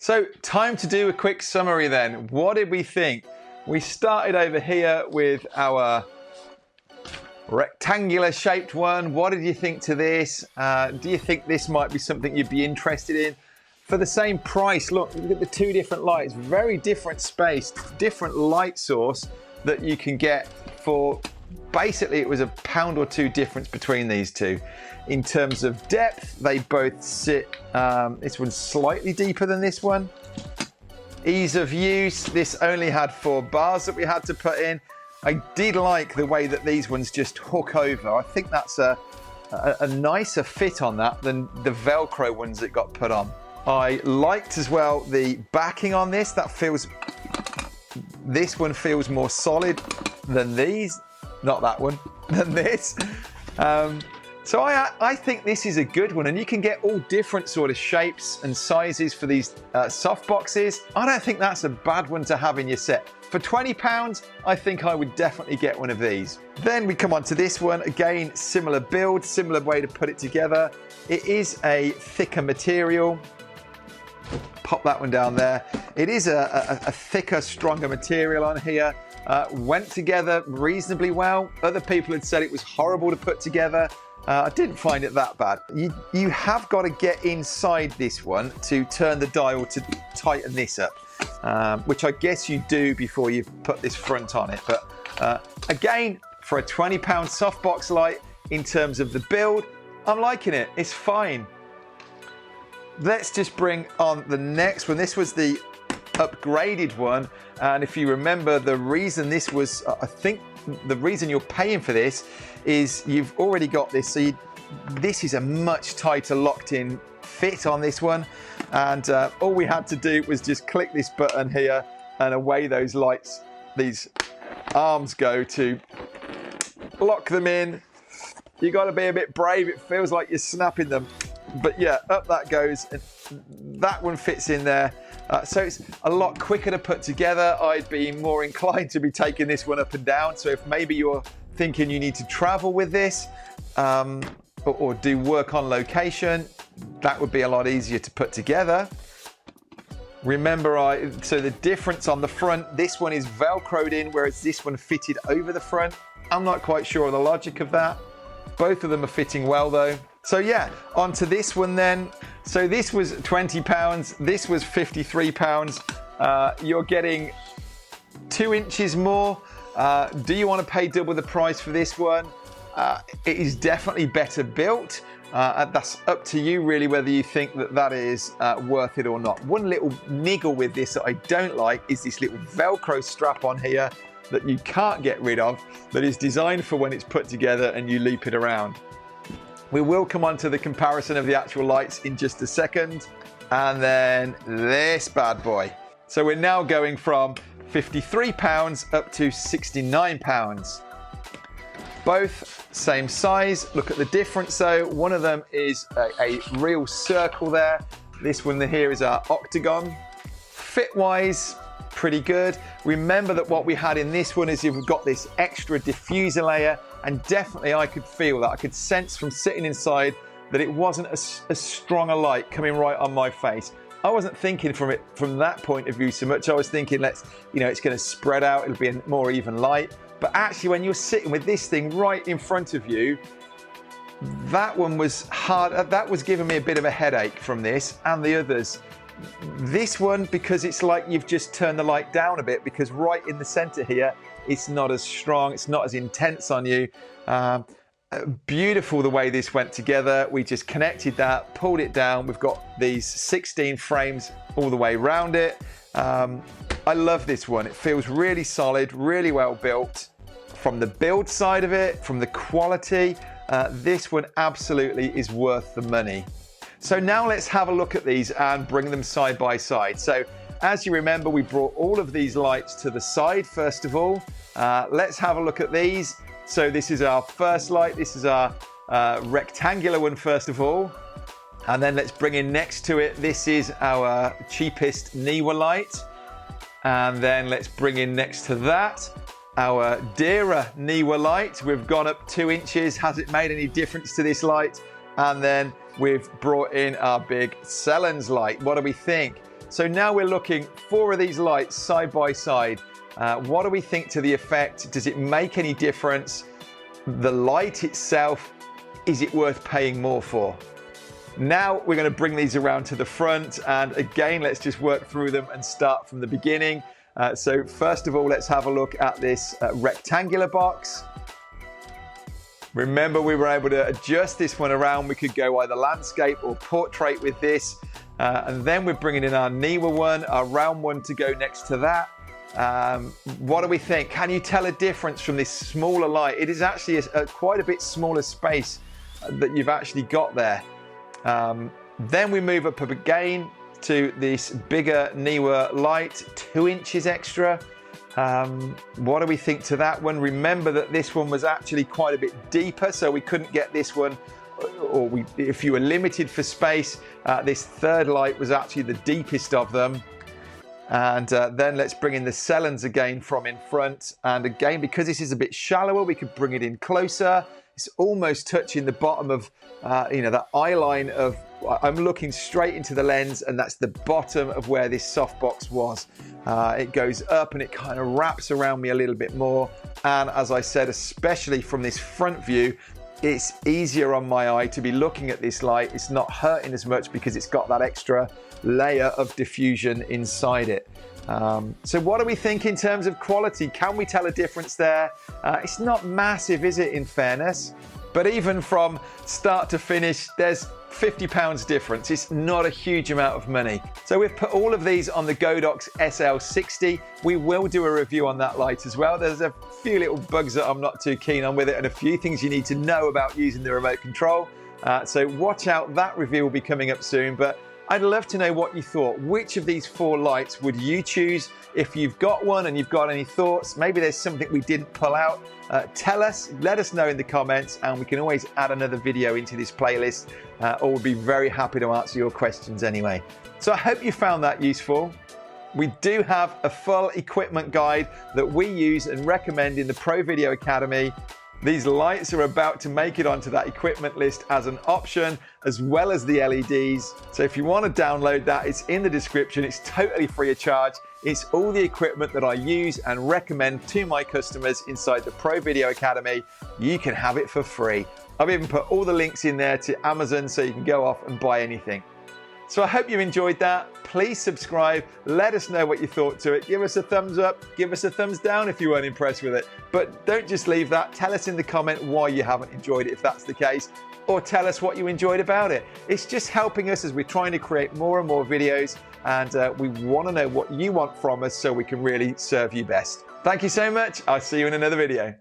So time to do a quick summary then. What did we think? We started over here with our rectangular shaped one. What did you think to this? Do you think this might be something you'd be interested in? For the same price, look at the two different lights, very different space, different light source that you can get for, basically it was £1 or £2 difference between these two. In terms of depth, they both sit, this one's slightly deeper than this one. Ease of use, this only had 4 bars that we had to put in. I did like the way that these ones just hook over. I think that's a nicer fit on that than the Velcro ones that got put on. I liked as well the backing on this. This one feels more solid than these. Not that one, than this. So I think this is a good one, and you can get all different sort of shapes and sizes for these soft boxes. I don't think that's a bad one to have in your set. For £20, I think I would definitely get one of these. Then we come on to this one. Again, similar build, similar way to put it together. It is a thicker material. Pop that one down there. It is a thicker, stronger material on here. Went together reasonably well. Other people had said it was horrible to put together. I didn't find it that bad. You have got to get inside this one to turn the dial to tighten this up, which I guess you do before you put this front on it. But again, for a £20 softbox light, in terms of the build, I'm liking it. It's fine. Let's just bring on the next one. This was the upgraded one, and if you remember, the reason this was, I think the reason you're paying for this is you've already got this, so this is a much tighter locked in fit on this one, and all we had to do was just click this button here, and away those lights, these arms go to lock them in. You got to be a bit brave. It feels like you're snapping them, but yeah, up that goes, and that one fits in there. So it's a lot quicker to put together. I'd be more inclined to be taking this one up and down. So if maybe you're thinking you need to travel with this or do work on location, that would be a lot easier to put together. Remember, so the difference on the front, this one is Velcroed in, whereas this one fitted over the front. I'm not quite sure of the logic of that. Both of them are fitting well though. So yeah, onto this one then. So this was £20, this was £53. You're getting 2 inches more. Do you want to pay double the price for this one? It is definitely better built. That's up to you really, whether you think that that is worth it or not. One little niggle with this that I don't like is this little Velcro strap on here that you can't get rid of, that is designed for when it's put together and you loop it around. We will come on to the comparison of the actual lights in just a second. And then this bad boy. So we're now going from £53 up to £69. Both same size. Look at the difference though. One of them is a real circle there. This one here is our Octagon. Fit-wise, pretty good. Remember that what we had in this one is you've got this extra diffuser layer, and definitely I could feel that. I could sense from sitting inside that it wasn't as strong a light coming right on my face. I wasn't thinking from that point of view so much. I was thinking, it's going to spread out, it'll be a more even light. But actually, when you're sitting with this thing right in front of you, that one was hard. That was giving me a bit of a headache from this and the others. This one, because it's like you've just turned the light down a bit, because right in the center here, it's not as strong, it's not as intense on you. Beautiful the way this went together. We just connected that, pulled it down. We've got these 16 frames all the way around it. I love this one. It feels really solid, really well built. From the build side of it, from the quality, this one absolutely is worth the money. So now let's have a look at these and bring them side by side. So as you remember, we brought all of these lights to the side first of all. Let's have a look at these. So this is our first light. This is our rectangular one first of all. And then let's bring in next to it, this is our cheapest Neewer light. And then let's bring in next to that our dearer Neewer light. We've gone up 2 inches. Has it made any difference to this light? And then we've brought in our big Selens light. What do we think? So now we're looking 4 of these lights side by side. What do we think to the effect? Does it make any difference? The light itself, is it worth paying more for? Now we're going to bring these around to the front, and again, let's just work through them and start from the beginning. So first of all, let's have a look at this rectangular box. Remember, we were able to adjust this one around. We could go either landscape or portrait with this. And then we're bringing in our Neewer one, our round one to go next to that. What do we think? Can you tell a difference from this smaller light? It is actually quite a bit smaller space that you've actually got there. Then we move up again to this bigger Neewer light, 2 inches extra. What do we think to that one? Remember that this one was actually quite a bit deeper, so we couldn't get this one, or if you were limited for space, this third light was actually the deepest of them. And then let's bring in the Selens again from in front. And again, because this is a bit shallower, we could bring it in closer. It's almost touching the bottom of, that eye line of, I'm looking straight into the lens, and that's the bottom of where this softbox was. It goes up and it kind of wraps around me a little bit more. And as I said, especially from this front view, it's easier on my eye to be looking at this light. It's not hurting as much because it's got that extra layer of diffusion inside it. So what do we think in terms of quality? Can we tell a difference there? It's not massive, is it, in fairness? But even from start to finish, there's £50 difference. It's not a huge amount of money. So we've put all of these on the GODOX SL60. We will do a review on that light as well. There's a few little bugs that I'm not too keen on with it, and a few things you need to know about using the remote control. So watch out, that review will be coming up soon. But I'd love to know what you thought. Which of these 4 lights would you choose? If you've got one and you've got any thoughts, maybe there's something we didn't pull out, tell us, let us know in the comments, and we can always add another video into this playlist, or we'll be very happy to answer your questions anyway. So I hope you found that useful. We do have a full equipment guide that we use and recommend in the Pro Video Academy. These lights are about to make it onto that equipment list as an option, as well as the LEDs. So if you want to download that, it's in the description. It's totally free of charge. It's all the equipment that I use and recommend to my customers inside the Pro Video Academy. You can have it for free. I've even put all the links in there to Amazon so you can go off and buy anything. So I hope you enjoyed that. Please subscribe. Let us know what you thought to it. Give us a thumbs up. Give us a thumbs down if you weren't impressed with it. But don't just leave that. Tell us in the comment why you haven't enjoyed it, if that's the case, or tell us what you enjoyed about it. It's just helping us as we're trying to create more and more videos, and we want to know what you want from us so we can really serve you best. Thank you so much. I'll see you in another video.